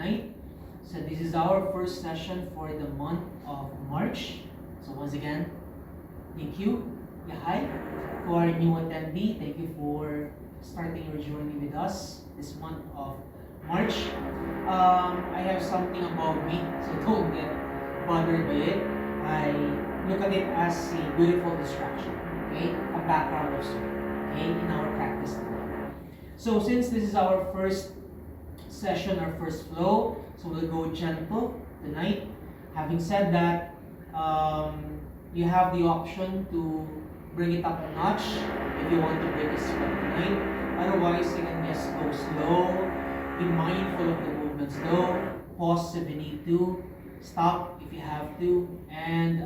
tonight. So this is our first session for the month of March. So once again, thank you. Yeah, hi. To our new attendee, thank you for starting your journey with us this month of March. I have something above me, so don't get bothered by it. I look at it as a beautiful distraction, okay? A background of sort, okay, in our practice today. So since this is our first session, our first flow, so we'll go gentle tonight. Having said that, you have the option to bring it up a notch if you want to break a sweat tonight. Otherwise, you can just go slow, be mindful of the movements though, pause if you need to, stop if you have to, and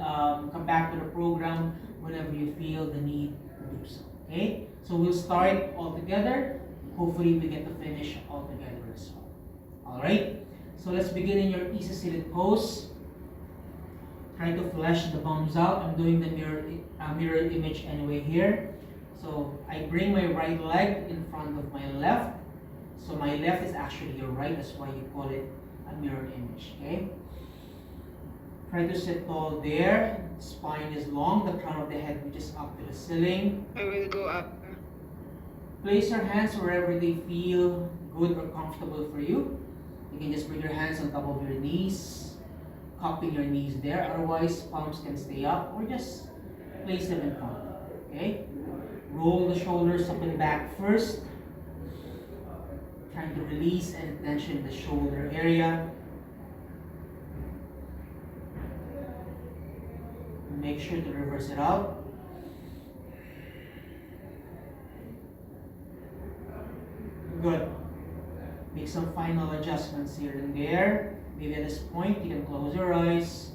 come back to the program whenever you feel the need to do so. Okay? So we'll start all together. Hopefully we get to finish all together as well. Alright? So let's begin in your easy seated pose. Try to flesh the palms out. I'm doing the mirror image anyway here. So I bring my right leg in front of my left. So my left is actually your right. That's why you call it a mirror image. Okay? Try to sit tall there. Spine is long. The crown of the head reaches up to the ceiling. I will go up. Place your hands wherever they feel good or comfortable for you. You can just bring your hands on top of your knees, cupping your knees there. Otherwise, palms can stay up or just place them in front. Okay? Roll the shoulders up and back first. Trying to release any tension in the shoulder area. Make sure to reverse it out. Good. Make some final adjustments here and there. Maybe at this point you can close your eyes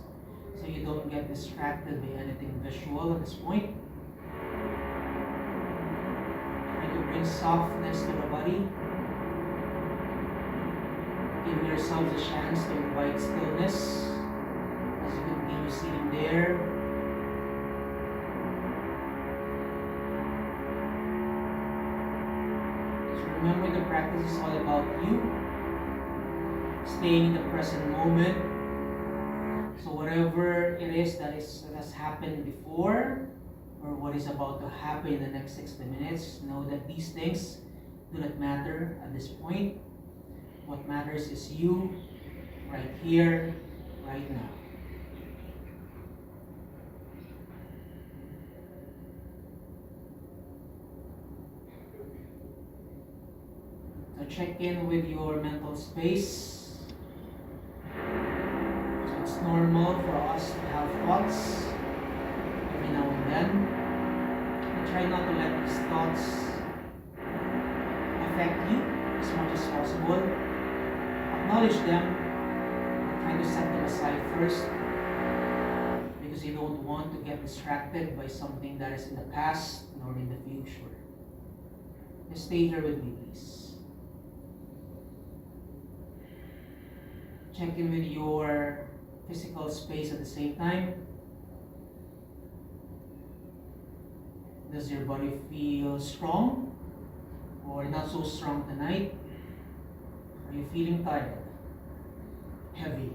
so you don't get distracted by anything visual at this point. Try to bring softness to the body. Give yourselves a chance to invite stillness as you continue sitting there. Remember, the practice is all about you, staying in the present moment. So whatever it is that has happened before, or what is about to happen in the next 60 minutes, know that these things do not matter at this point. What matters is you, right here, right now. So check in with your mental space. So it's normal for us to have thoughts every now and then. But try not to let these thoughts affect you as much as possible. Acknowledge them and try to set them aside first, because you don't want to get distracted by something that is in the past nor in the future. Just stay here with me, please. Check in with your physical space at the same time. Does your body feel strong or not so strong tonight? Are you feeling tired? Heavy?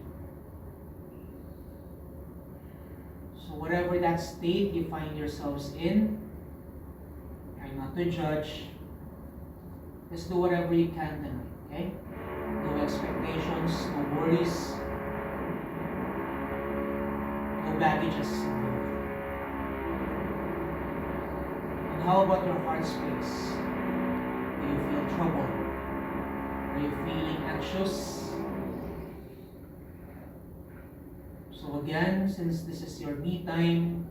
So whatever that state you find yourselves in, try not to judge. Just do whatever you can tonight, okay? No expectations, no worries, no baggages involved. And how about your heart space? Do you feel trouble? Are you feeling anxious? So again, since this is your me time,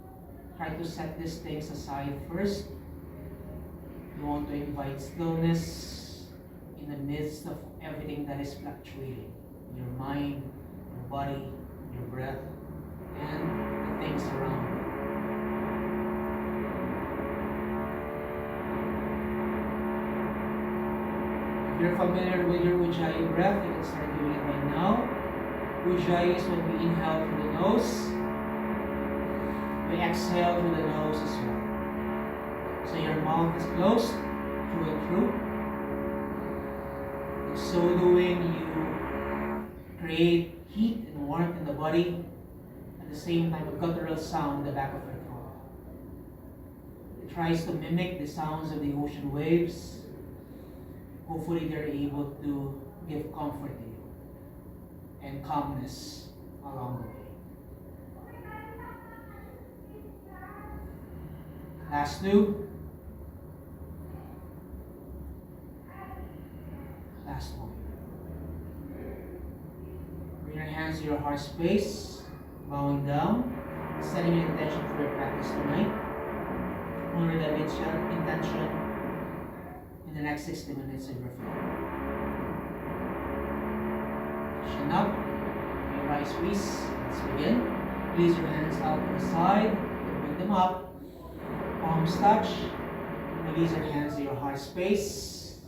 try to set these things aside first. You want to invite stillness in the midst of everything that is fluctuating. Your mind, your body, your breath, and the things around you. If you're familiar with your Ujjayi breath, you can start doing it right now. Ujjayi is when we inhale through the nose. We exhale through the nose as well. So your mouth is closed through and through. In so doing, you create heat and warmth in the body. At the same time, a guttural sound in the back of your throat. It tries to mimic the sounds of the ocean waves. Hopefully, they're able to give comfort to you and calmness along the way. Last two. Last one. Bring your hands to your heart space, bowing down, setting an intention for your practice tonight. Honor that intention in the next 60 minutes of your flow. Chin up, your eyes squeeze. Let's begin. Release your hands out to the side, bring them up. Palms touch. Release your hands to your heart space.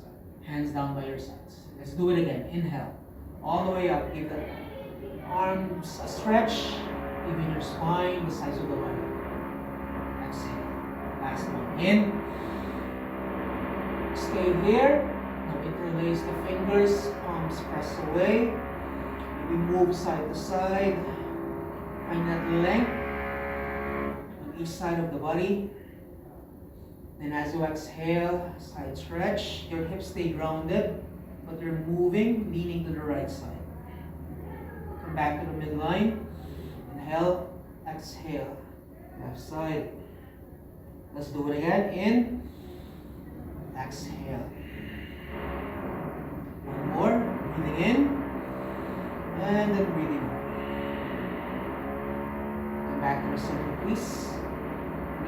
Hands down by your sides. Let's do it again. Inhale. All the way up. Give the arms a stretch. Even your spine, the sides of the body. Exhale. Last one. In. Stay here. Now interlace the fingers. Palms press away. Maybe move side to side. Find that length on each side of the body. Then as you exhale, side stretch, your hips stay grounded, but you're moving, leaning to the right side. Come back to the midline. Inhale, exhale, left side. Let's do it again. In, exhale. One more, breathing in, and then breathing out. Come back to the center, please.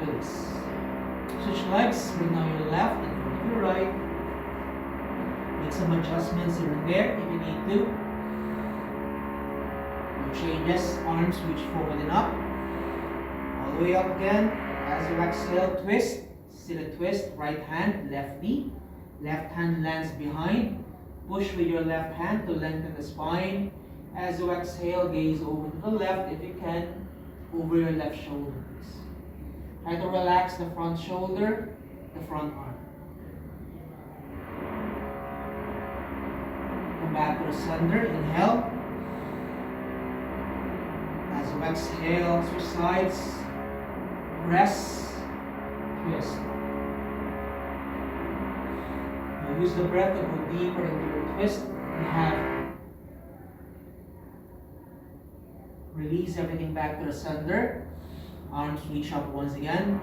Release. Switch legs, bring down your left and front of your right. Make some adjustments here and there if you need to. No changes, arms reach forward and up. All the way up again. As you exhale, twist. Still a twist, right hand, left knee. Left hand lands behind. Push with your left hand to lengthen the spine. As you exhale, gaze over to the left if you can, over your left shoulder. Try to relax the front shoulder, the front arm. Come back to the center, inhale. As you exhale, switch sides, press, twist. Now use the breath to go deeper into your twist and have release everything back to the center. Arms reach up once again.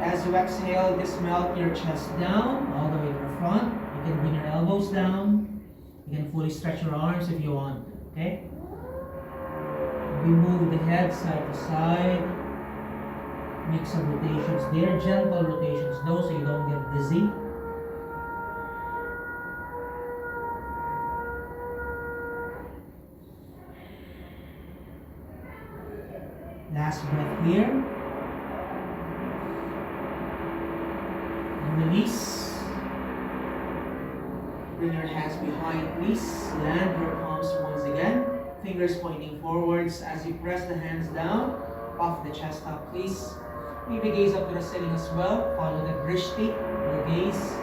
As you exhale, dismount your chest down, all the way to the front. You can bring your elbows down. You can fully stretch your arms if you want, okay? We move the head side to side. Make some rotations there, gentle rotations though, so you don't get dizzy. Last breath here. And release. Bring your hands behind, please. Land your palms once again. Fingers pointing forwards as you press the hands down. Off the chest up, please. Maybe gaze up to the ceiling as well. Follow the drishti, your gaze.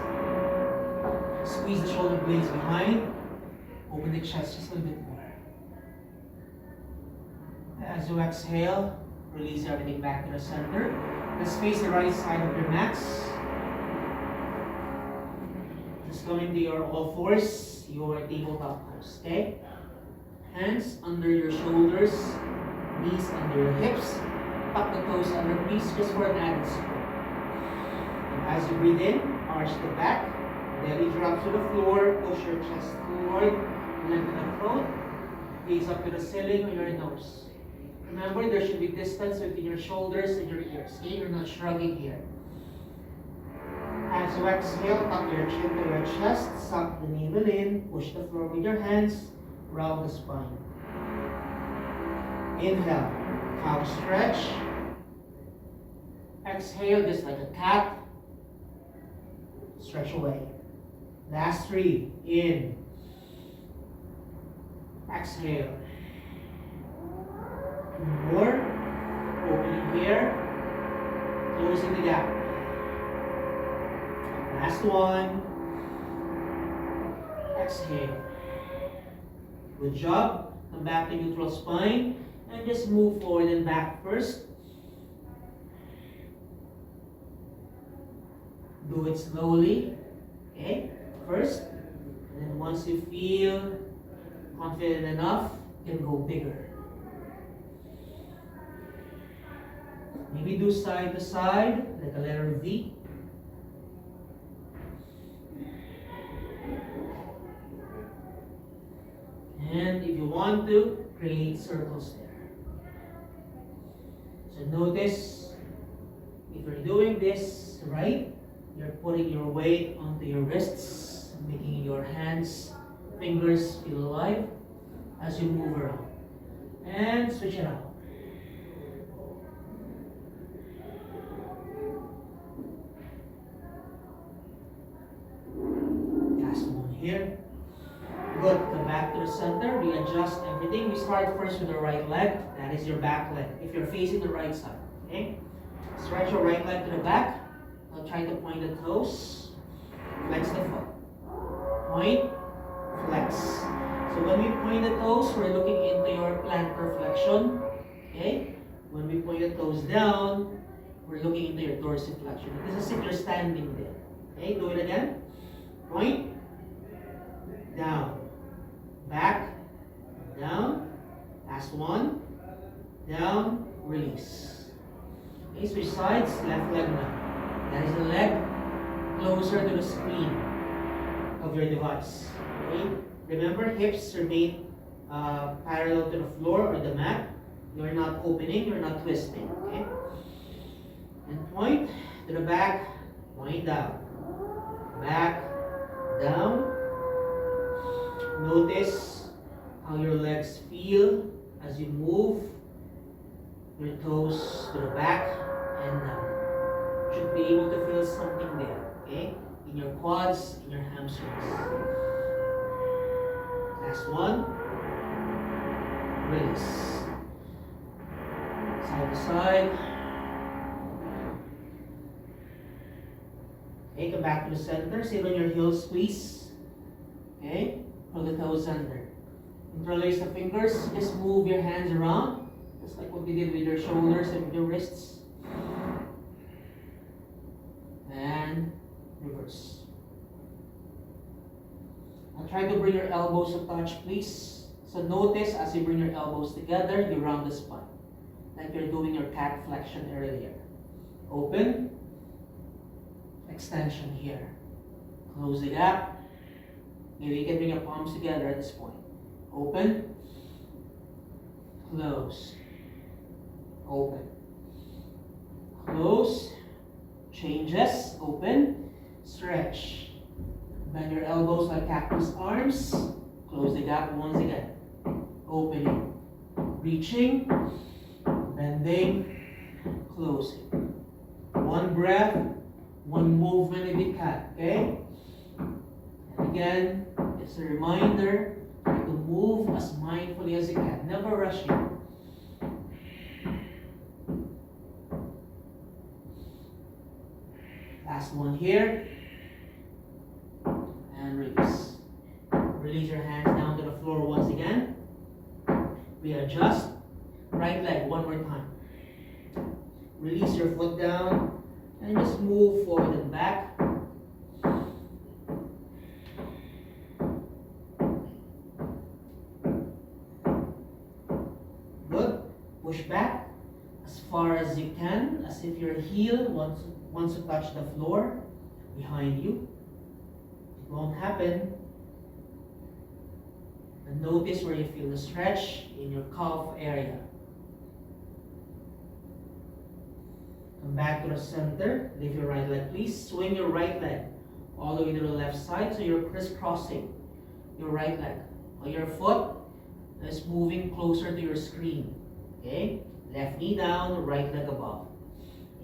Squeeze the shoulder blades behind. Open the chest just a little bit more. As you exhale, release everything back to the center. Let's face the right side of your mats. Just come into your all fours, your tabletop pose, okay? Hands under your shoulders, knees under your hips. Tuck the toes under, please, just for an added support. And as you breathe in, arch the back, belly drops to the floor, push your chest forward, lengthen the throat, gaze up to the ceiling or your nose. Remember, there should be distance between your shoulders and your ears. Okay? You're not shrugging here. As you exhale, tuck your chin to your chest, suck the navel in, push the floor with your hands, round the spine. Inhale, cow stretch. Exhale, just like a cat. Stretch away. Last three. In. Exhale. More. Opening here. Closing the gap. Last one. Exhale. Good job. Come back to neutral spine and just move forward and back first. Do it slowly. Okay, first. And then once you feel confident enough, you can go bigger. Maybe do side to side, like a letter V. And if you want to, create circles there. So notice, if you're doing this right, you're putting your weight onto your wrists, making your hands, fingers feel alive as you move around. And switch it out. Last one here. Good. Come back to the center. Readjust everything. We start first with the right leg. That is your back leg. If you're facing the right side. Okay? Stretch your right leg to the back. Now try to point the toes. Flex the foot. Point. Flex. So when we point the toes, we're looking into your plantar flexion. Okay? When we point the toes down, we're looking into your dorsiflexion. This is if you're standing there. Okay? Do it again. Point. Down. Back, down, last one, down, release. Okay, switch sides, left leg now. That is the leg closer to the screen of your device. Okay, remember hips remain parallel to the floor or the mat. You're not opening, you're not twisting. Okay, and point to the back, point down, back, down. Notice how your legs feel as you move your toes to the back and down. You should be able to feel something there, okay? In your quads, in your hamstrings. Last one. Release. Side to side. Okay, come back to the center. Sit on your heels, squeeze. Okay? Pull the toes under. Interlace the fingers. Just move your hands around. Just like what we did with your shoulders and with your wrists. And reverse. Now try to bring your elbows to touch, please. So notice as you bring your elbows together, you round the spine. Like you're doing your cat flexion earlier. Open. Extension here. Close the gap. Maybe you can bring your palms together at this point. Open. Close. Open. Close. Changes. Open. Stretch. Bend your elbows like cactus arms. Close the gap once again. Opening. Reaching. Bending. Closing. One breath. One movement if you can. Okay? Again, it's a reminder to move as mindfully as you can. Never rushing. Last one here. And release. Release your hands down to the floor once again. Readjust. Right leg one more time. Release your foot down and just move forward and back. Push back as far as you can, as if your heel wants to touch the floor behind you. It won't happen. And notice where you feel the stretch in your calf area. Come back to the center. Lift your right leg, please. Swing your right leg all the way to the left side, so you're crisscrossing your right leg. While your foot is moving closer to your screen. Okay, left knee down, right leg above.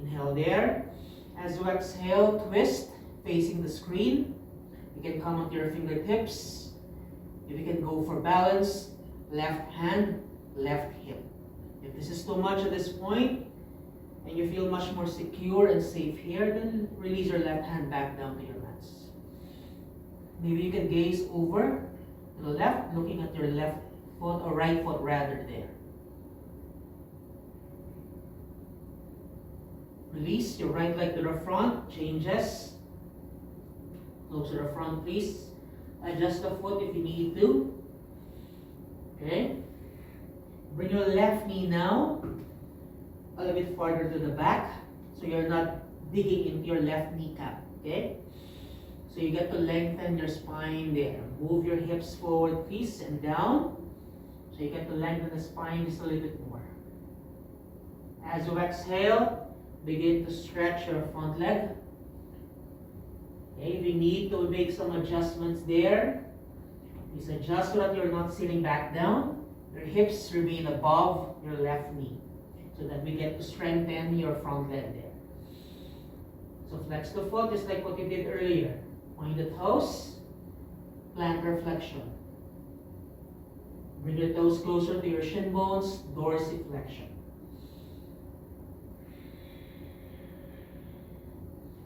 Inhale there. As you exhale, twist facing the screen. You can come onto your fingertips. If you can go for balance, left hand, left hip. If this is too much at this point, and you feel much more secure and safe here, then release your left hand back down to your mats. Maybe you can gaze over the the left, looking at your left foot or right foot rather there. Release your right leg to the front, changes. Close to the front, please. Adjust the foot if you need to. Okay. Bring your left knee now a little bit farther to the back so you're not digging into your left kneecap. Okay. So you get to lengthen your spine there. Move your hips forward, please, and down. So you get to lengthen the spine just a little bit more. As you exhale, begin to stretch your front leg. Okay, if you need to make some adjustments there, please adjust so that you're not sitting back down. Your hips remain above your left knee so that we get to strengthen your front leg there. So flex the foot just like what you did earlier. Point the toes, plantar flexion. Bring your toes closer to your shin bones, dorsiflexion.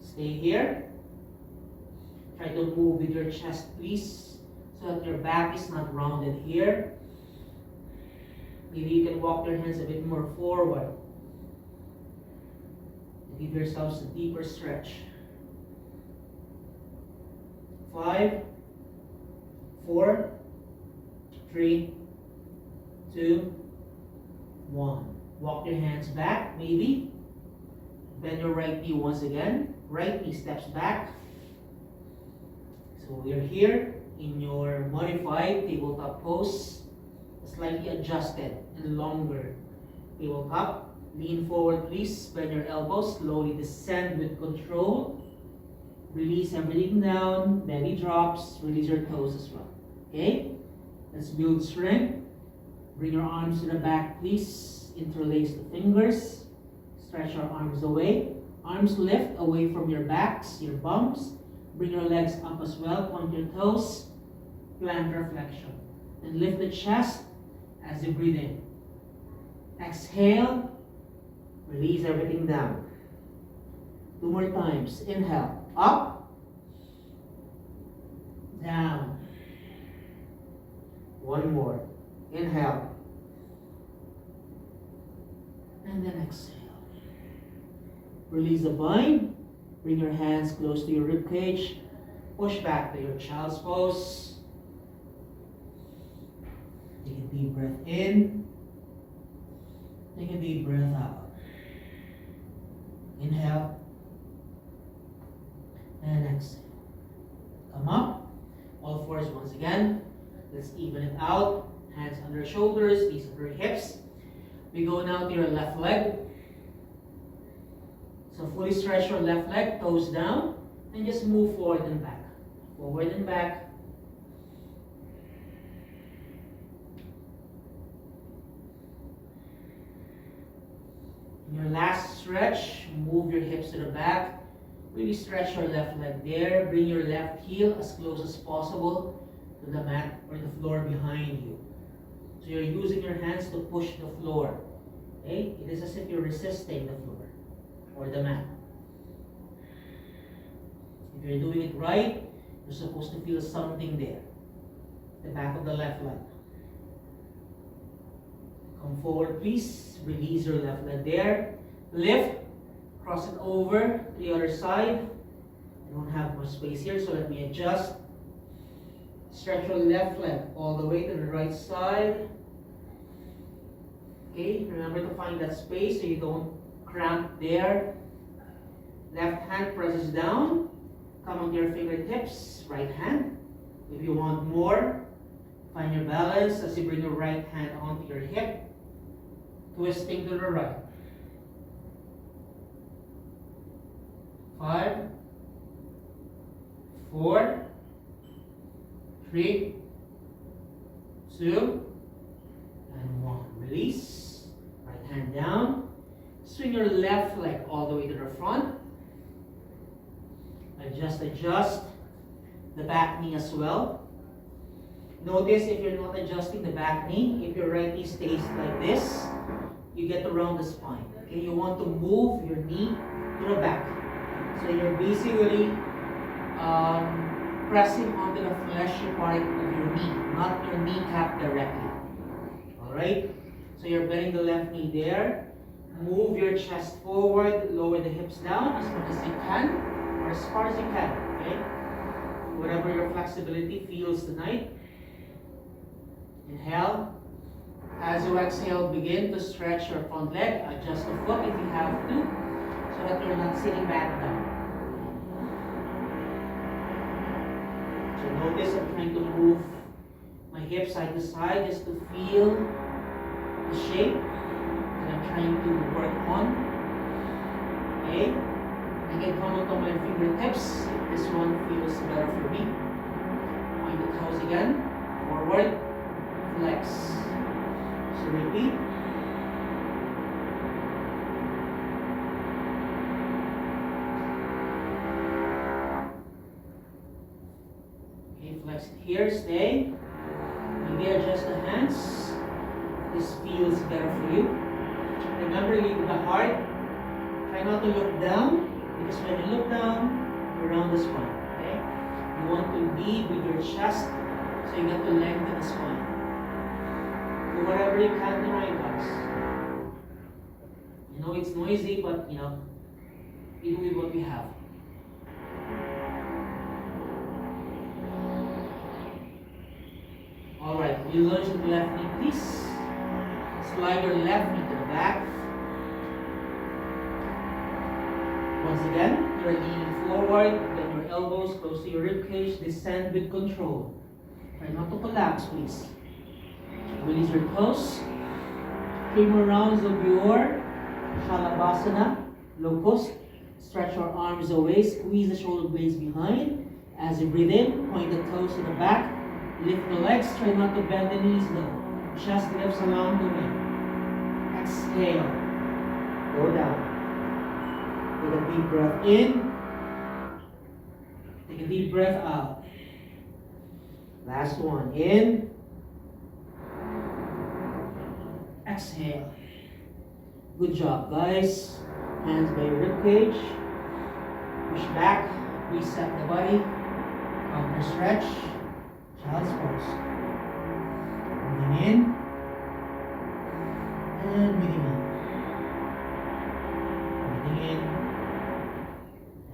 Stay here. Try to move with your chest, please, so that your back is not rounded here. Maybe you can walk your hands a bit more forward. Give yourselves a deeper stretch. 5, 4, 3, 2, 1. Walk your hands back, maybe. Bend your right knee once again. Right knee steps back. So we're here in your modified tabletop pose, slightly adjusted and longer tabletop. Lean forward, please. Bend your elbows. Slowly descend with control. Release everything down. Belly drops. Release your toes as well. Okay? Let's build strength. Bring your arms to the back, please. Interlace the fingers. Stretch your arms away. Arms lift away from your backs, your bums. Bring your legs up as well. Point your toes. Plantar flexion. And lift the chest as you breathe in. Exhale. Release everything down. 2 more times. Inhale. Up. Down. 1 more. Inhale. And then exhale. Release the bind. Bring your hands close to your rib cage. Push back to your child's pose. Take a deep breath in. Take a deep breath out. Inhale. And exhale. Come up. All fours once again. Let's even it out. Hands under shoulders, knees under hips. We go now to your left leg. So fully stretch your left leg, toes down, and just move forward and back. Forward and back. In your last stretch, move your hips to the back. Really stretch your left leg there. Bring your left heel as close as possible to the mat or the floor behind you. So you're using your hands to push the floor. Okay? It is as if you're resisting the floor or the mat. If you're doing it right, you're supposed to feel something there. The back of the left leg. Come forward, please. Release your left leg there. Lift. Cross it over to the other side. I don't have much space here, so let me adjust. Stretch your left leg all the way to the right side. Okay, remember to find that space so you don't cramp there. Left hand presses down. Come onto your fingertips. Right hand. If you want more, find your balance as you bring your right hand onto your hip. Twisting to the right. 5, 4, 3, 2, and 1. Release. Right hand down. Swing your left leg all the way to the front. Adjust the back knee as well. Notice if you're not adjusting the back knee, if your right knee stays like this, you get around the spine. Okay, you want to move your knee to the back. So you're basically pressing onto the fleshy part of your knee, not your kneecap directly. Alright? So you're bending the left knee there. Move your chest forward, lower the hips down as much as you can, or as far as you can. Okay? Whatever your flexibility feels tonight. Inhale. As you exhale, begin to stretch your front leg. Adjust the foot if you have to, so that you're not sitting back down. So notice I'm trying to move my hips side to side just to feel the shape that I'm trying to work on. Okay? I can comment on my fingertips if this one feels better for me. Point the toes again. Forward. Flex. So repeat. Okay, flex it here, stay. Maybe adjust the hands. This feels better for you. Remember, lead with the heart. Try not to look down, because when you look down, you're around the spine. Okay? You want to lead with your chest, so you get to lengthen the spine. Do whatever you can tonight, guys. You know it's noisy, but we do with what we have. Alright, you lunge with the left knee, please. Slide your left knee to the back. Once again, you're leaning forward, then your elbows close to your ribcage, descend with control. Try not to collapse, please. Release your toes. 3 more rounds of your Shalabhasana, low post. Stretch your arms away, squeeze the shoulder blades behind. As you breathe in, point the toes to the back. Lift the legs, try not to bend the knees though. Chest lifts along the way. Exhale. Go down. Take a deep breath in. Take a deep breath out. Last one. In. Exhale. Good job, guys. Hands by your ribcage. Push back. Reset the body. Counter stretch. Child's pose. Breathing in. And breathing out. Breathing in.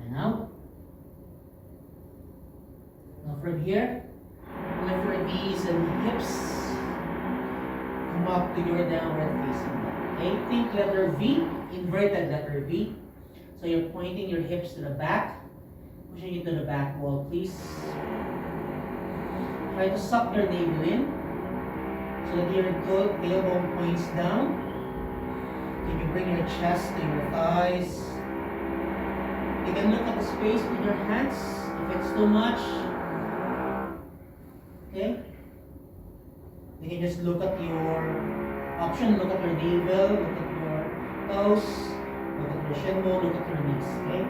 And out. Now from here, lift your knees and hips. Come up to your downward facing dog. Okay, think letter V, inverted letter V. So you're pointing your hips to the back, pushing it to the back wall, please. Try to suck your navel in so that your tailbone points down. You can bring your chest to your thighs. You can look at the space with your hands if it's too much. Okay? You can just look at your option, look at your navel, look at your toes, look at your shin bone, look at your knees. Okay?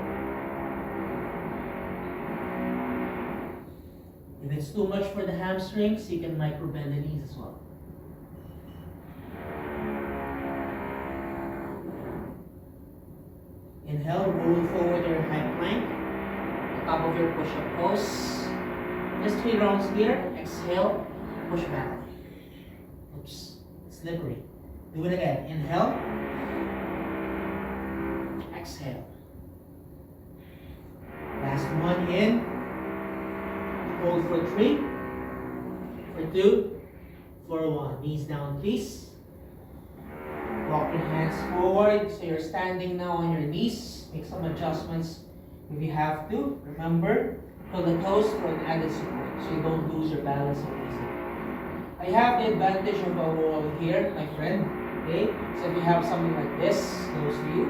If it's too much for the hamstrings, you can micro bend the knees as well. Inhale, roll forward your high plank, the top of your push-up pose. Just 3 rounds here. Exhale, push back. Oops, slippery. Do it again. Inhale, exhale. Last one in. Hold for 3, for 2, for 1. Knees down, please. Walk your hands forward, so you're standing now on your knees. Make some adjustments if you have to. Remember, pull the toes for an added support, so you don't lose your balance so easily. I have the advantage of a wall here, my friend. Okay, so if you have something like this close to you,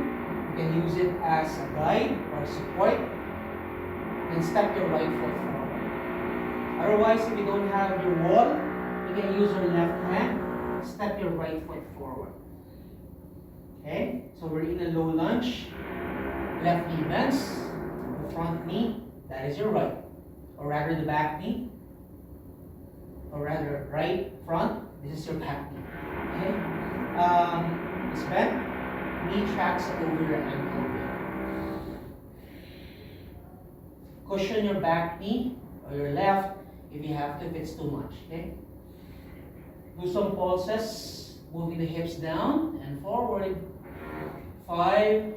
you can use it as a guide or support. Then step your right foot forward. Otherwise, if you don't have your wall, you can use your left hand, step your right foot forward. Okay, so we're in a low lunge. Left knee bends, the front knee, that is your right. Or rather the back knee, or rather right front, this is your back knee. Okay, it's bent, knee tracks over your ankle. Cushion your back knee or your left if you have to, if it's too much, okay? Do some pulses, moving the hips down and forward. 5,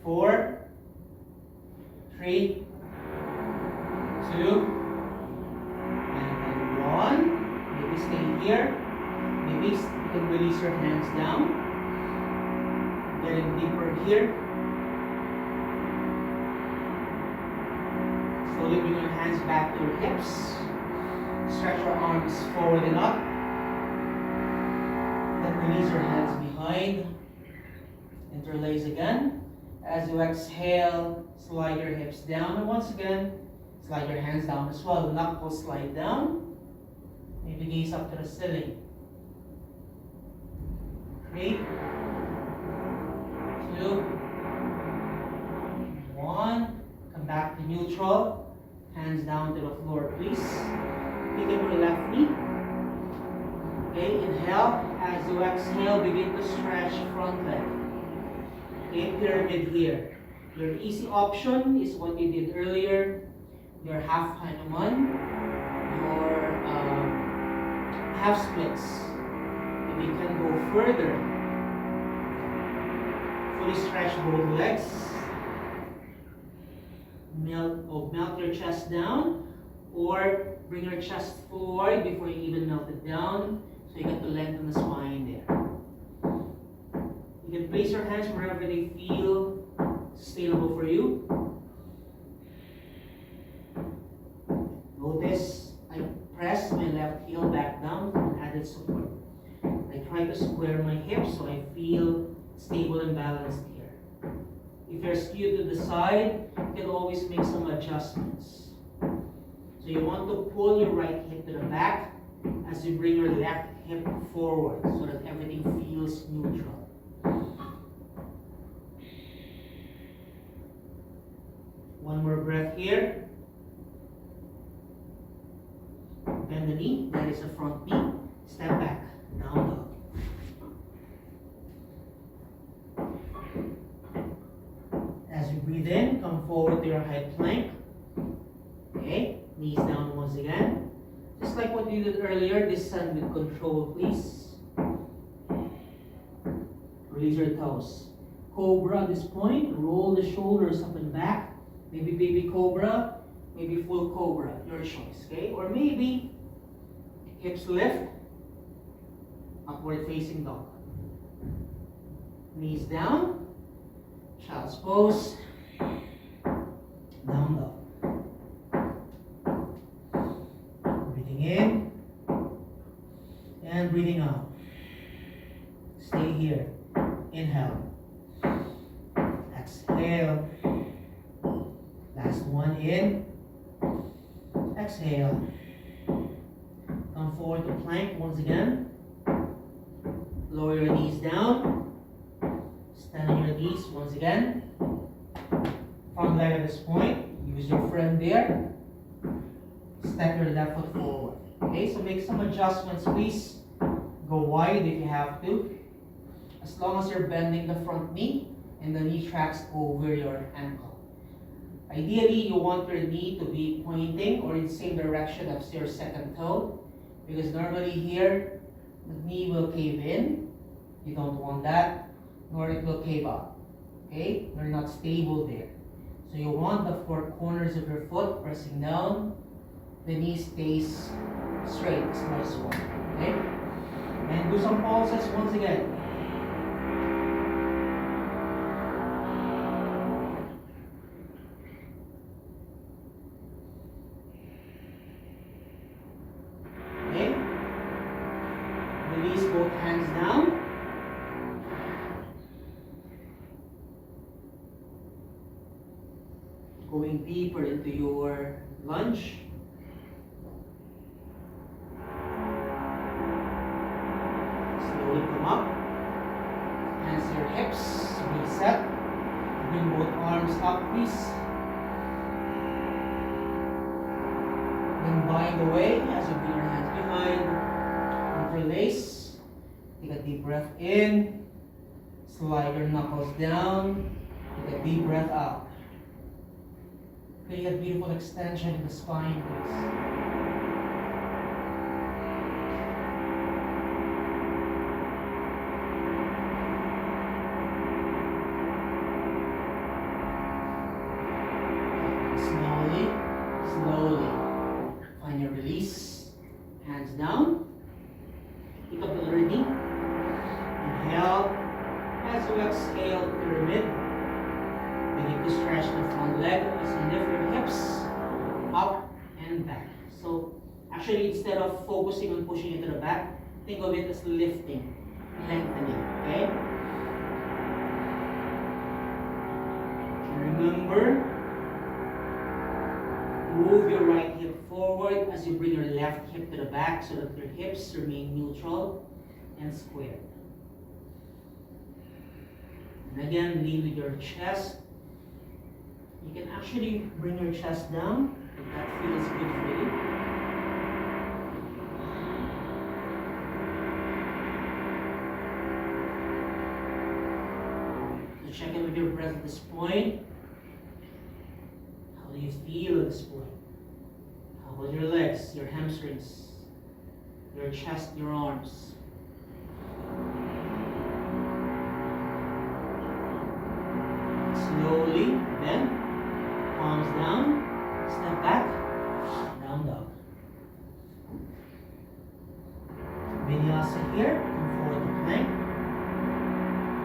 4, 3, 2, and 1. Maybe stay here. Maybe you can release your hands down. Getting deeper here. Slowly bring your hands back to your hips. Stretch your arms forward and up. Then release your hands behind. Interlace again. As you exhale, slide your hips down. And once again, slide your hands down as well. Knuckles slide down. Maybe gaze up to the ceiling. 3, 2, 1. Come back to neutral. Hands down to the floor, please. Pick up your left knee. Okay, inhale. As you exhale, begin to stretch front leg. Okay, pyramid here. Your easy option is what you did earlier. Your half Hanuman, your half splits. If you can go further, fully stretch both legs. Melt your chest down, or bring your chest forward before you even melt it down, so you get to lengthen the spine there. You can place your hands wherever they feel sustainable for you. Notice I press my left heel back down for added support. I try to square my hips so I feel stable and balanced here. If you're skewed to the side, you can always make some adjustments. So you want to pull your right hip to the back as you bring your left hip forward so that everything feels neutral. One more breath here. Bend the knee, that is the front knee. Step back, down dog. As you breathe in, come forward to your high plank. Okay, knees down once again. Just like what you did earlier, descend with control, please. Release your toes. Cobra at this point, roll the shoulders up and back. Maybe baby cobra, maybe full cobra, your choice, okay? Or maybe hips lift, upward facing dog. Knees down, child's pose, down dog. Breathing in and breathing out. Stay here. Inhale. Exhale. Last one in. Exhale. Come forward to plank once again. Lower your knees down. Stand on your knees once again. Front leg at this point. Use your friend there. Step your left foot forward. Okay, so make some adjustments, please. Go wide if you have to. As long as you're bending the front knee and the knee tracks over your ankle. Ideally, you want your knee to be pointing or in the same direction as your second toe, because normally here, the knee will cave in. You don't want that, nor it will cave up. Okay? You're not stable there. So you want the four corners of your foot pressing down. The knee stays straight. It's nice one. Okay? And do some pulses once again. Release both hands down. Going deeper into your lunge. Slowly come up. Hands to your hips. Reset. Bring both arms up, please. Then bind away as you bring your hands behind. Interlace. Take a deep breath in. Slide your knuckles down. Take a deep breath out. Create a beautiful extension in the spine, please. Slowly, slowly. Find your release. Hands down. Pick up the lower knee. Inhale. As you exhale, pyramid. Begin to stretch the front leg as you lift your hips up and back. So actually, instead of focusing on pushing it to the back, think of it as lifting, lengthening, okay? And remember, move your right hip forward as you bring your left hip to the back so that your hips remain neutral and square. And again, lean with your chest. You can actually bring your chest down if that feels good for you. So check in with your breath at this point. How do you feel at this point? How about your legs, your hamstrings, your chest, your arms? Slowly bend, palms down, step back, down dog. Vinyasa here, come forward to plank.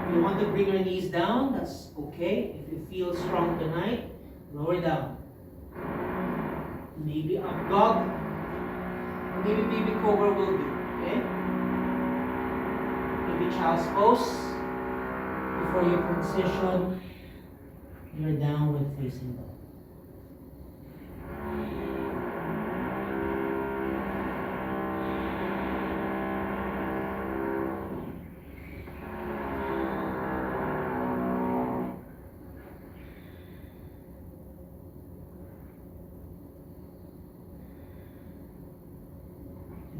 If you want to bring your knees down, that's okay. If you feel strong tonight, lower down. Maybe up dog, maybe baby cobra will do, okay? Maybe child's pose. Before you transition, your downward facing dog.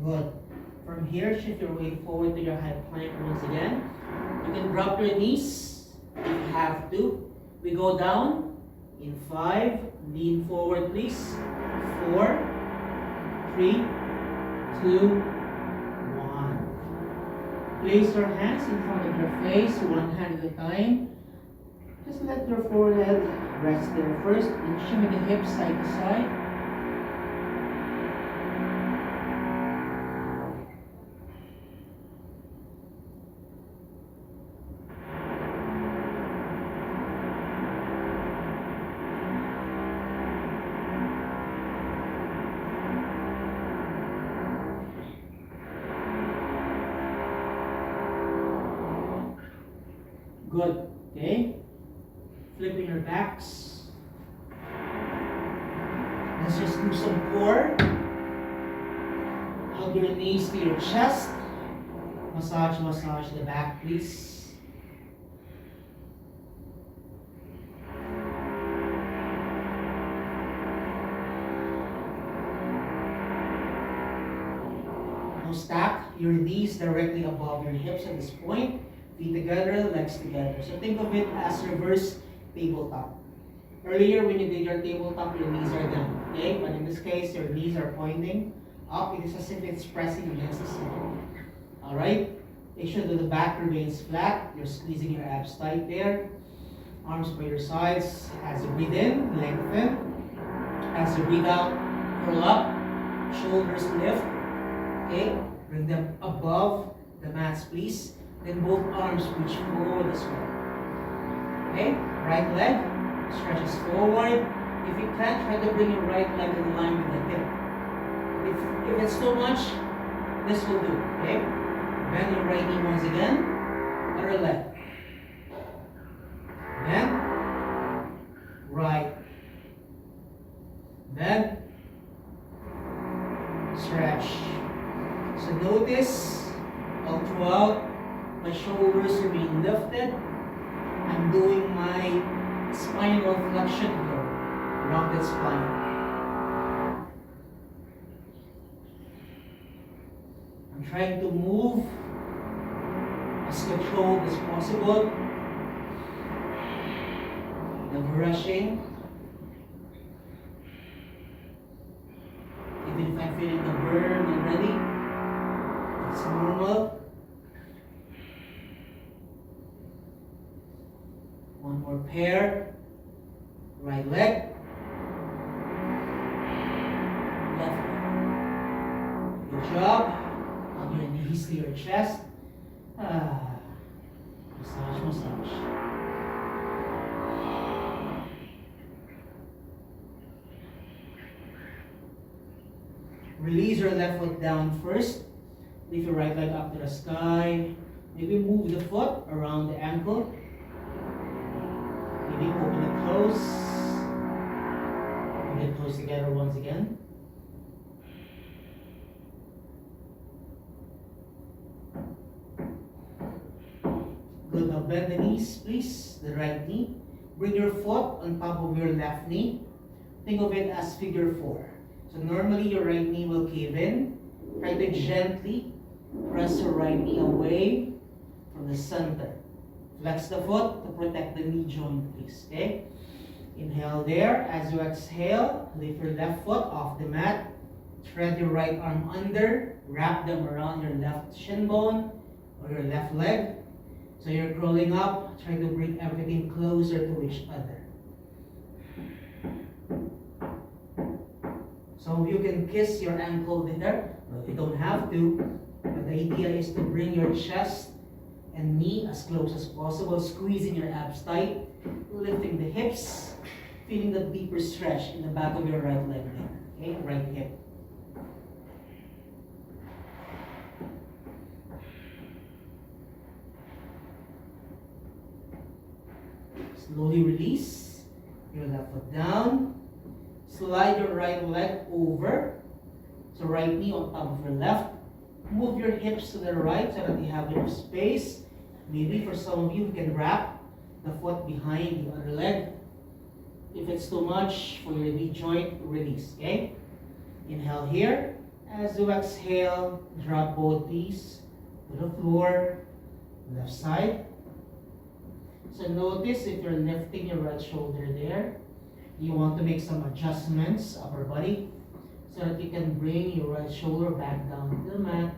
Good. From here, shift your weight forward to your high plank once again. You can drop your knees if you have to. We go down in 5, lean forward please. 4, 3, 2, 1. Place your hands in front of your face, one hand at a time. Just let your forehead rest there first and shimmy the hips side to side. Good, okay? Flipping your backs. Let's just do some core. Hug your knees to your chest. Massage, massage the back, please. Now stack your knees directly above your hips at this point. Feet together, legs together. So think of it as reverse tabletop. Earlier, when you did your tabletop, your knees are down. Okay? But in this case, your knees are pointing up. It is as if it's pressing against the ceiling. Alright? Make sure that the back remains flat. You're squeezing your abs tight there. Arms by your sides. As you breathe in, lengthen. As you breathe out, curl up. Shoulders lift. Okay? Bring them above the mats, please. Then both arms reach forward as well. Okay? Right leg stretches forward. If you can't, try to bring your right leg in line with the hip. If it's too much, this will do. Okay? Bend your right knee once again. Other leg. Bend. Right. Bend. Stretch. So notice all throughout, my shoulders remain lifted. I'm doing my spinal flexion here, rounded spine. I'm trying to move as controlled as possible. Never rushing. normal. One more pair. Right leg. Left leg. Good job. On your knees to your chest. Massage, massage. Release your left foot down first. Lift your right leg up to the sky. Maybe move the foot around the ankle. Maybe open it close. Bring it close together once again. Good. Now bend the knees, please. The right knee. Bring your foot on top of your left knee. Think of it as figure 4. So normally your right knee will cave in. Try to gently press your right knee away from the center. Flex the foot to protect the knee joint, please. Okay? Inhale there. As you exhale, lift your left foot off the mat. Thread your right arm under. Wrap them around your left shin bone or your left leg. So you're crawling up. Try to bring everything closer to each other. So you can kiss your ankle there, but you don't have to. But the idea is to bring your chest and knee as close as possible, squeezing your abs tight, lifting the hips, feeling the deeper stretch in the back of your right leg there. Okay, right hip. Slowly release your left foot down. Slide your right leg over. So right knee on top of your left. Move your hips to the right so that you have enough space. Maybe for some of you, you can wrap the foot behind the other leg. If it's too much for your knee joint, release. Okay? Inhale here. As you exhale, drop both knees to the floor. Left side. So notice if you're lifting your right shoulder there, you want to make some adjustments, upper body, so that you can bring your right shoulder back down to the mat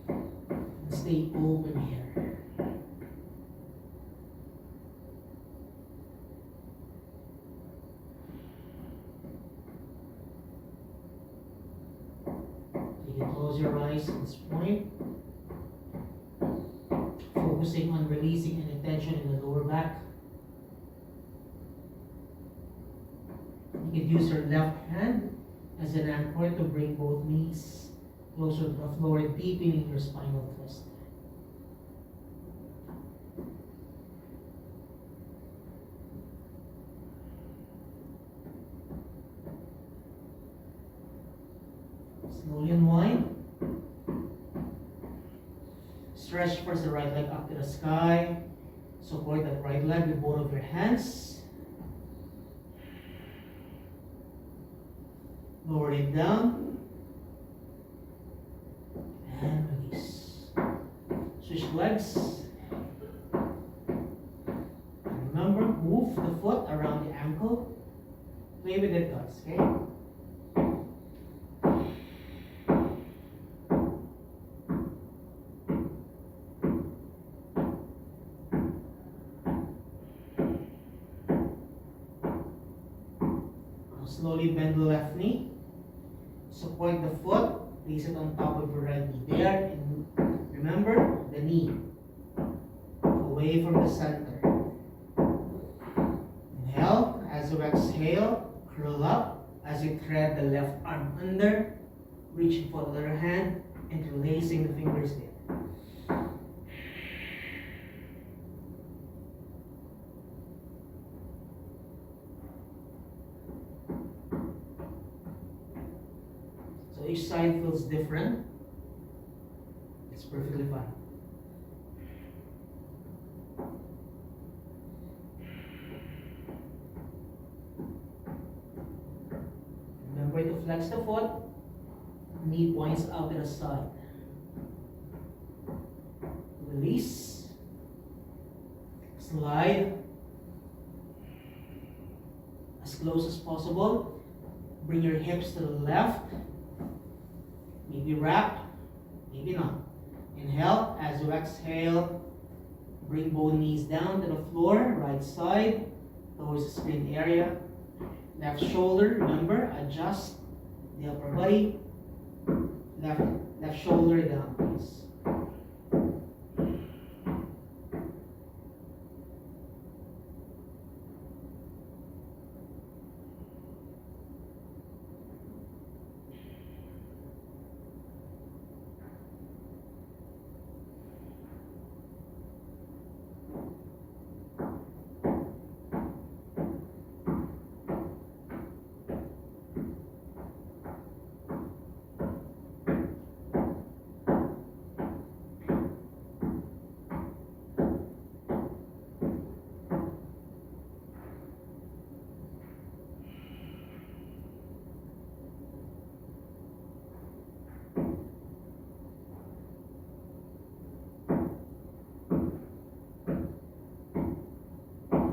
and stay open here. You can close your eyes at this point, focusing on releasing any tension in the lower back. You can use your left hand as an anchor to bring both knees closer to the floor, deepening your spinal twist. Slowly unwind. Stretch first the right leg up to the sky. Support that right leg with both of your hands. Lower it down. And release. Switch legs. And remember, move the foot around the ankle. Play with the dots, okay? Now slowly bend the left knee. Support the foot, place it on top of your right knee there, and remember the knee away from the center. Inhale. As you exhale, curl up as you thread the left arm under, reaching for the other hand, interlacing the fingers there. So each side feels different. It's perfectly fine. Remember to flex the foot. Knee points out to the side. Release. Slide as close as possible. Bring your hips to the left. Maybe wrap maybe not. Inhale, as you exhale, bring both knees down to the floor, right side, towards the spleen area. Left shoulder, remember, adjust the upper body. Left shoulder down, please.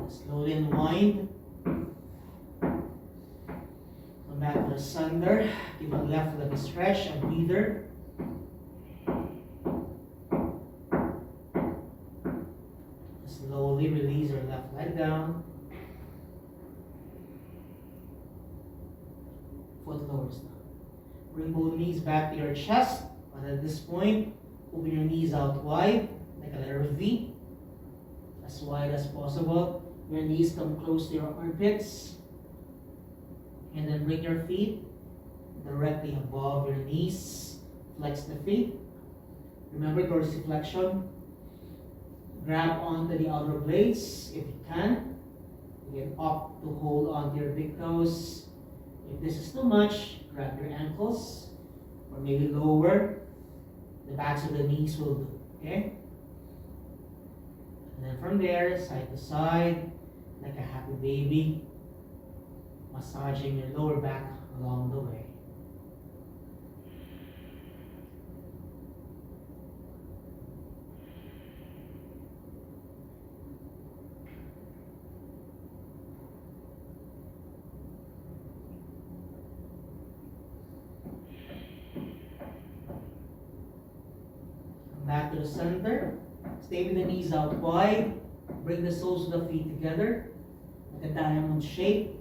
Slowly unwind. Come back to the center. Give the left leg a stretch, a breather. Slowly release your left leg down. Foot lowers down. Bring both knees back to your chest, but at this point, open your knees out wide, like a letter V, as wide as possible. Your knees come close to your armpits. And then bring your feet directly above your knees. Flex the feet. Remember dorsiflexion. Grab onto the outer blades if you can. Get up to hold onto your big toes. If this is too much, grab your ankles. Or maybe lower. The backs of the knees will do. Okay? And then from there, side to side, like a happy baby, massaging your lower back along the way. Come back to the center. Stay with the knees out wide. Bring the soles of the feet together. A diamond shape.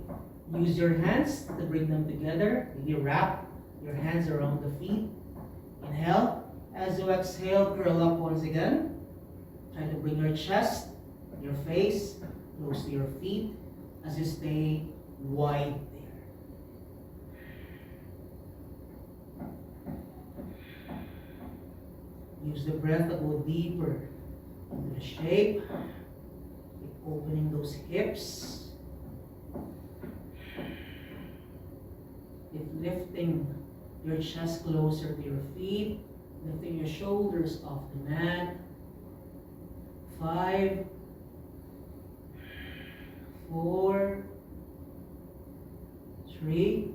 Use your hands to bring them together. Maybe wrap your hands around the feet. Inhale. As you exhale, curl up once again. Try to bring your chest, your face, close to your feet as you stay wide there. Use the breath to go deeper into the shape. Keep opening those hips. Keep lifting your chest closer to your feet, lifting your shoulders off the mat. 5, 4, 3,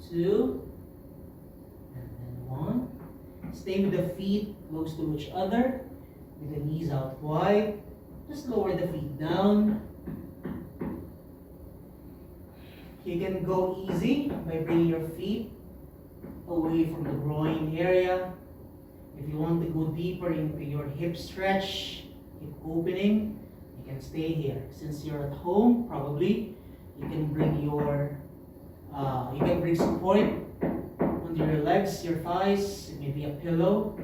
2, and then 1. Stay with the feet close to each other, with the knees out wide. Just lower the feet down. You can go easy by bringing your feet away from the groin area. If you want to go deeper into your hip stretch, keep opening, you can stay here. Since you're at home, probably you can bring support under your legs, your thighs, maybe a pillow,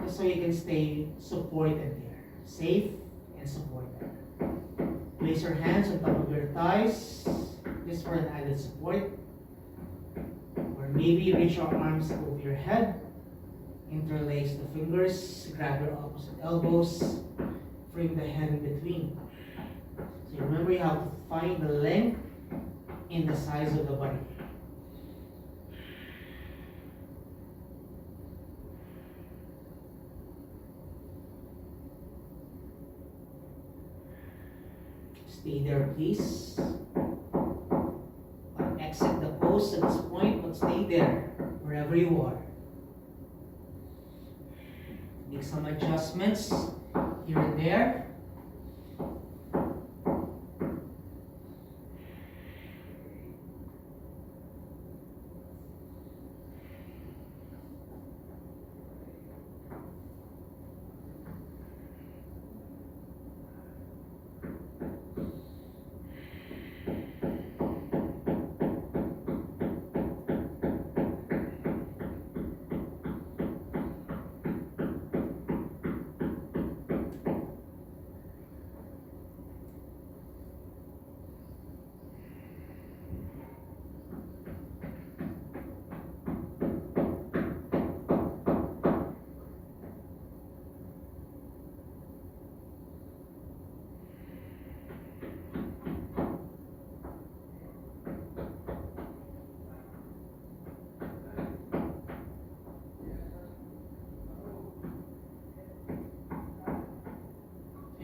just so you can stay supported there, safe and supported. Place your hands on top of your thighs, just for an added support. Or maybe reach your arms over your head, interlace the fingers, grab your opposite elbows, frame the head in between. So remember, you have to find the length and the size of the body. Stay there, please. Exit the pose at this point, but stay there, wherever you are. Make some adjustments here and there.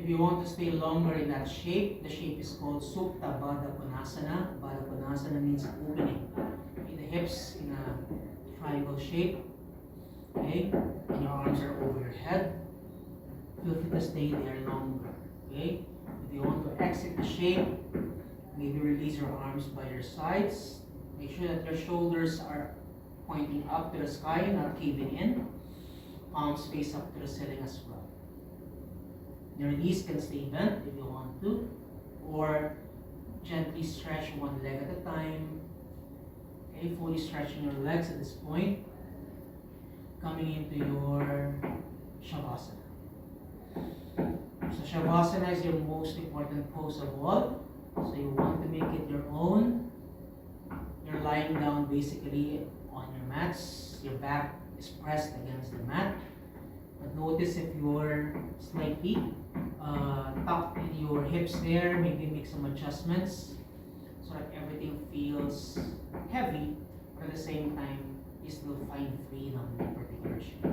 if you want to stay longer in that shape, the shape is called Supta Baddha Konasana. Baddha Konasana means opening in the hips in a triangle shape. Okay, and your arms are over your head. Feel free to stay there longer. Okay, if you want to exit the shape, maybe release your arms by your sides. Make sure that your shoulders are pointing up to the sky, not caving in. Palms face up to the ceiling as well. Your knees can stay bent if you want to, or gently stretch one leg at a time. Okay, fully stretching your legs at this point. Coming into your Shavasana. So Shavasana is your most important pose of all. So you want to make it your own. You're lying down basically on your mats. Your back is pressed against the mat. But notice if you're slightly tucked in your hips there, maybe make some adjustments so that everything feels heavy, but at the same time you still find freedom in a particular shape.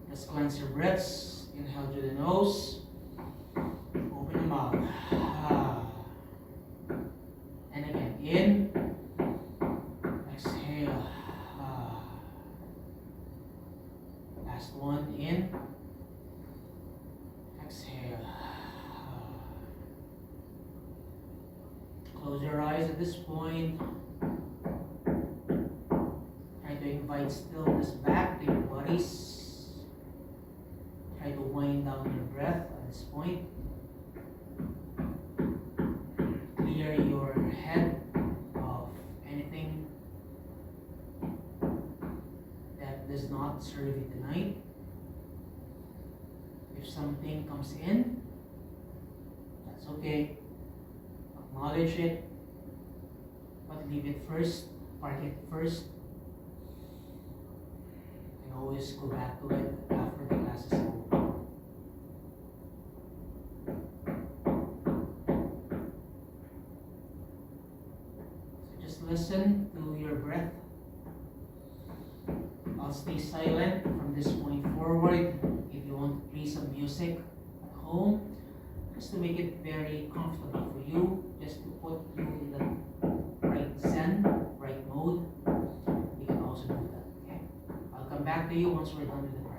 Let's cleanse your breaths. Inhale through the nose. Open the mouth. And again, in. Exhale. Last one, in. Exhale. Close your eyes at this point. Try to invite stillness back to your bodies. Try to wind down your breath at this point. Clear your head of anything that does not serve you tonight. If something comes in, that's okay. Acknowledge it, but leave it first, park it first, and always go back to it after the class is over. Listen to your breath. I'll stay silent from this point forward. If you want to play some music at home, just to make it very comfortable for you, just to put you in the right zen, right mode, you can also do that. Okay? I'll come back to you once we're done with the practice.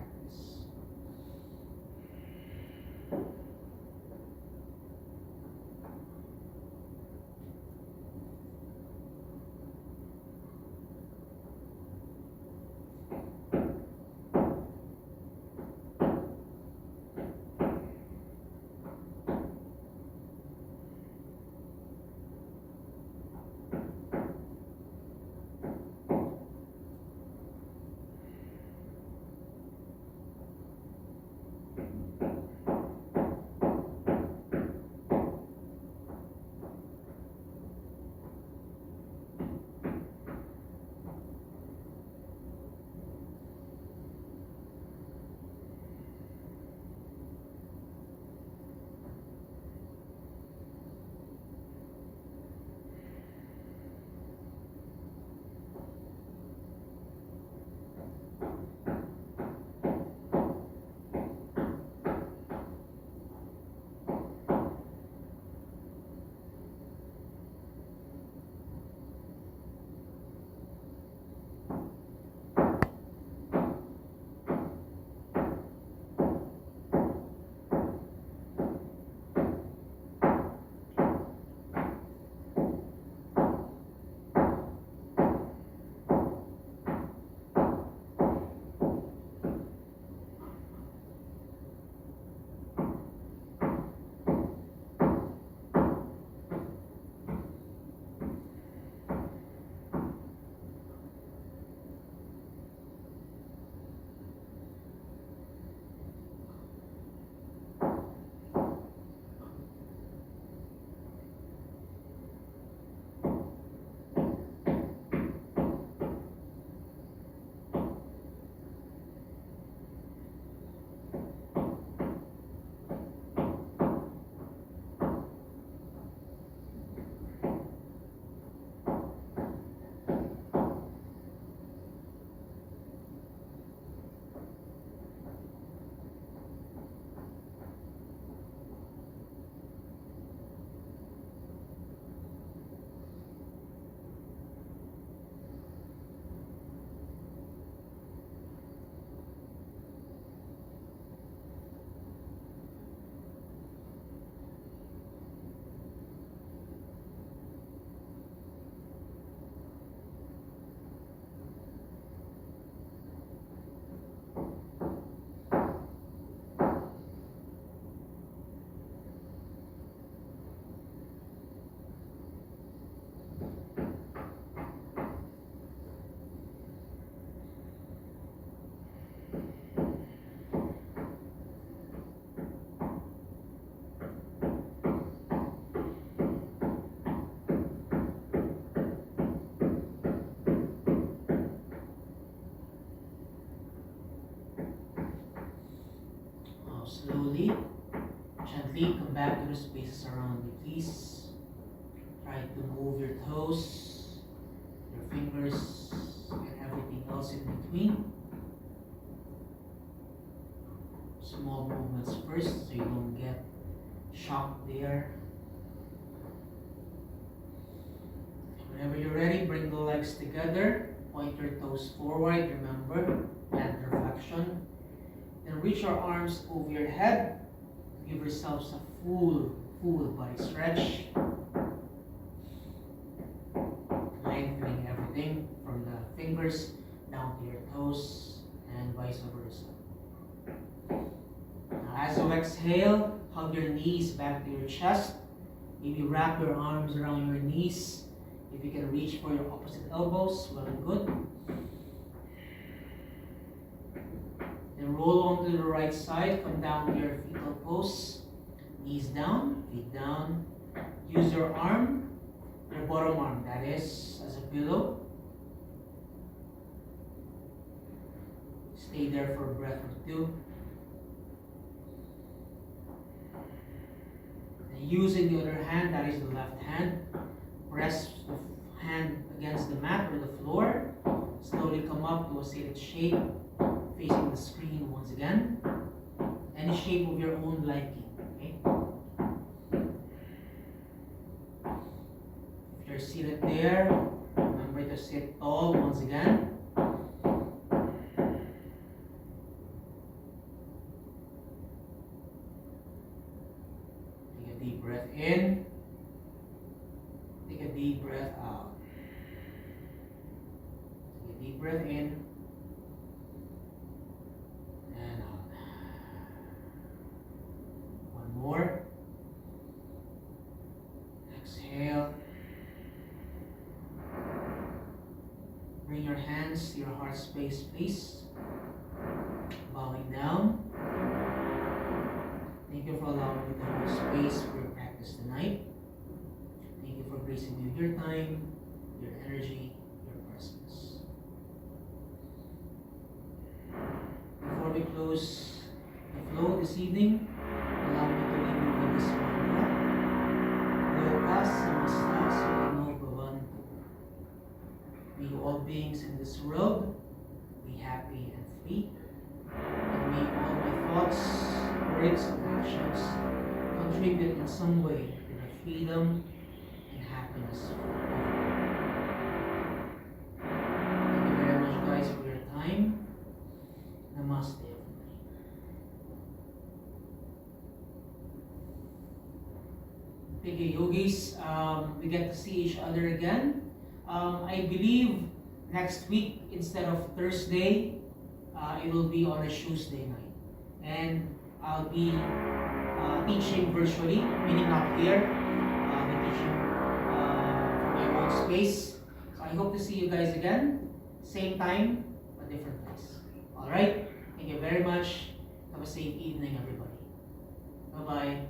Slowly, gently come back to the spaces around you. Please try to move your toes, your fingers, and everything else in between. Small movements first so you don't get shocked there. Whenever you're ready, bring the legs together. Point your toes forward. Remember, hand reflection. Then reach your arms over your head. Give yourselves a full body stretch. Lengthening everything from the fingers down to your toes and vice versa. Now, as you exhale, hug your knees back to your chest. Maybe wrap your arms around your knees. If you can reach for your opposite elbows, well and good. Then roll onto the right side, come down to your fetal pose. Knees down, feet down. Use your arm, your bottom arm, that is, as a pillow. Stay there for a breath or two. And using the other hand, that is the left hand, press the hand against the mat or the floor. Slowly come up to a seated shape, facing the screen once again. Any shape of your own liking. Okay? If you're seated there, remember to sit tall once again. Take a deep breath in. Take a deep breath out. Take a deep breath in and out. One more. Exhale. Bring your hands to your heart space, please. Bowing down. Thank you for allowing me to hold space for your practice tonight. Thank you for gracing me with your time, your energy, your presence. Before we close the flow this evening, allow me to leave you with this mantra. Loka samasta sukhino bhavantu. May all beings in this world be happy and free. And may all my thoughts, words, and actions contribute in some way to the freedom and happiness for all. Thank you very much, guys, for your time. Namaste, everybody. Thank you, yogis. We get to see each other again. I believe next week, instead of Thursday, it will be on a Tuesday night. And I'll be teaching virtually, meaning not here. I'll be teaching from my own space. So I hope to see you guys again. Same time, but different place. Alright? Thank you very much. Have a safe evening, everybody. Bye-bye.